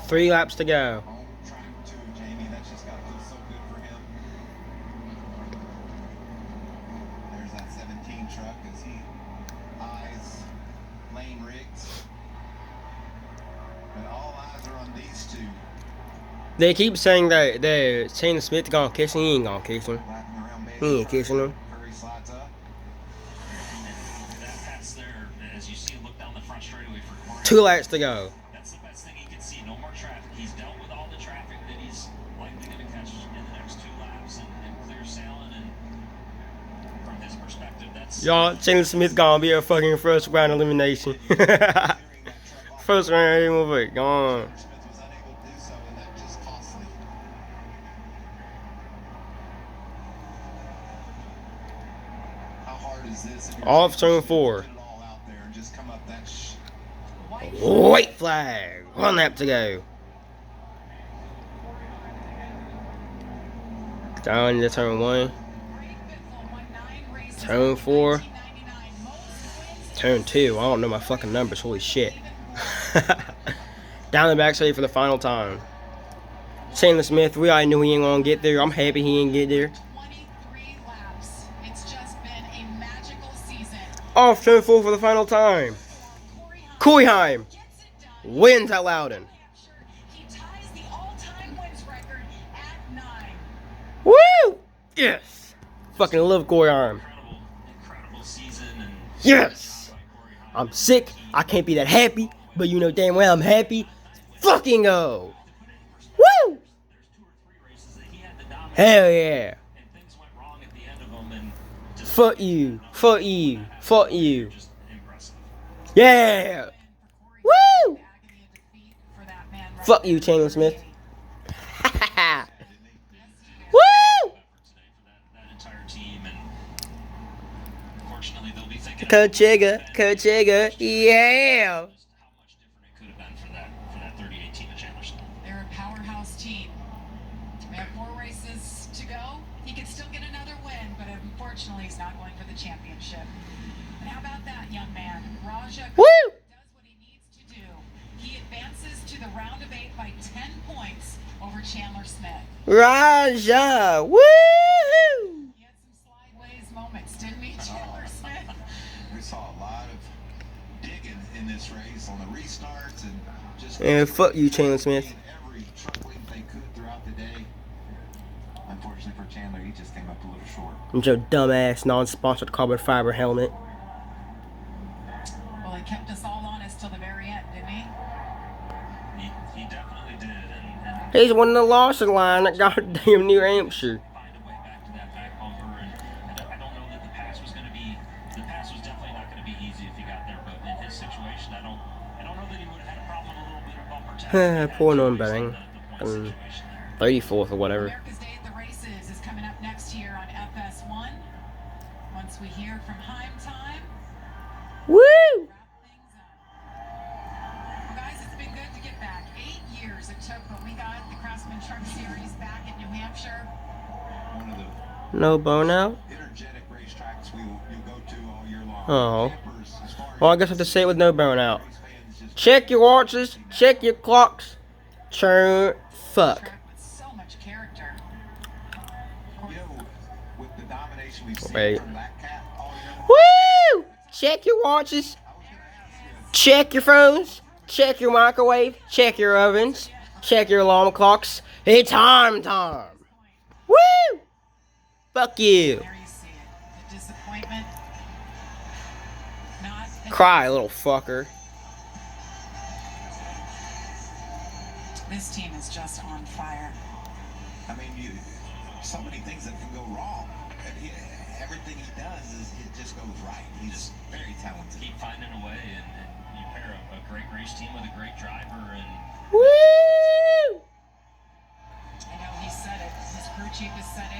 3 laps to go. There's that 17 truck as he eyes lane rigs. And all eyes are on these two. They keep saying that Shane Smith gonna kiss him. He ain't gonna kiss him. He ain't kissing him. Curry slides up. That pass there, as you see him look down the front straightaway for corner. 2 laps to go. That's the best thing he can see. No more traffic. He's dealt with all the traffic that he's likely going to catch in the next 2 laps and clear sailing. And from his perspective, that's... Y'all, Shane Smith gonna be a fucking first round elimination. First round elimination, gone. Smith was unable to do so, and that just costly. How hard is this? If you're Off trying turn to 4. put it all out there and just come up that White flag. 1 lap to go. Down to turn 1. Turn 4. Turn 2. I don't know my fucking numbers. Holy shit. Down the backside for the final time. Shane Smith, we already knew he ain't gonna get there. I'm happy he ain't get there. 23 laps. It's just been a magical season. Off turn 4 for the final time. Koyheim wins at Loudoun. He ties the all-time wins record at 9. Woo! Yes! Fucking love Koyheim. Incredible season. And Yes! I'm sick. I can't be that happy, but you know damn well I'm happy. Fucking go! Woo! there's 2 or 3 races that he had to dominate. Hell yeah! And things went wrong at the end of them. And just Fuck you! Fuck you! Fuck you! just impressive. Yeah! Woo! Fuck you, Shane Smith. Woo! Today for that entire team. And unfortunately, they'll be thinking Coach Jigga, yeah! just how much different it could have been for that 38 team at Chandler's. They're a powerhouse team. We have 4 races to go. He could still get another win, but unfortunately, he's not going for the championship. And how about that, young man? Raja Woo! does what he needs to do. He advances to the round of 8 by 10 points over Chandler Smith. Raja! Woo! He had some sideways moments, didn't he, Chandler Smith? We saw a lot of digging in this race on the restarts and just And fuck you, Chandler Smith. every truck link they could throughout the day. Unfortunately for Chandler, he just came up a little short. With your dumbass non-sponsored carbon fiber helmet. Well, he kept us all honest till the very end, didn't he? He definitely did. And He's winning the loss line at goddamn New Hampshire. find a way back to that back bumper. And I don't know that the pass was definitely not going to be easy if he got there. But in his situation, I don't know that he would have had a problem with a little bit of bumper tax. Poor non-betting. The point situation there. 34th or whatever. America's Day at the Races is coming up next year on FS1. Once we hear from Heim Time, Woo! wrap things up. Well, guys, it's been good to get back. 8 years it took, but we got the Craftsman Truck Series back in New Hampshire. One of the No burnout? energetic racetracks you'll go to all year long. Oh. Campers, as far Well, I guess I have to say it with no burnout. as fans just Check your watches. Check your clocks. Turn fuck. Track with so much character. you know, with the domination we've seen Wait. from that cat all year long. Woo! Check your watches. Check your phones. Check your microwave. Check your ovens. Check your alarm clocks. It's time. Woo! Fuck you. There you see it. The disappointment. Not Cry, little fucker. This team is just on fire. I mean, so many things that can go wrong. And everything he does it just goes right. He's very talented. Keep finding a way, and you pair a great race team with a great driver, and Woo! I know he said it. His crew chief has said it.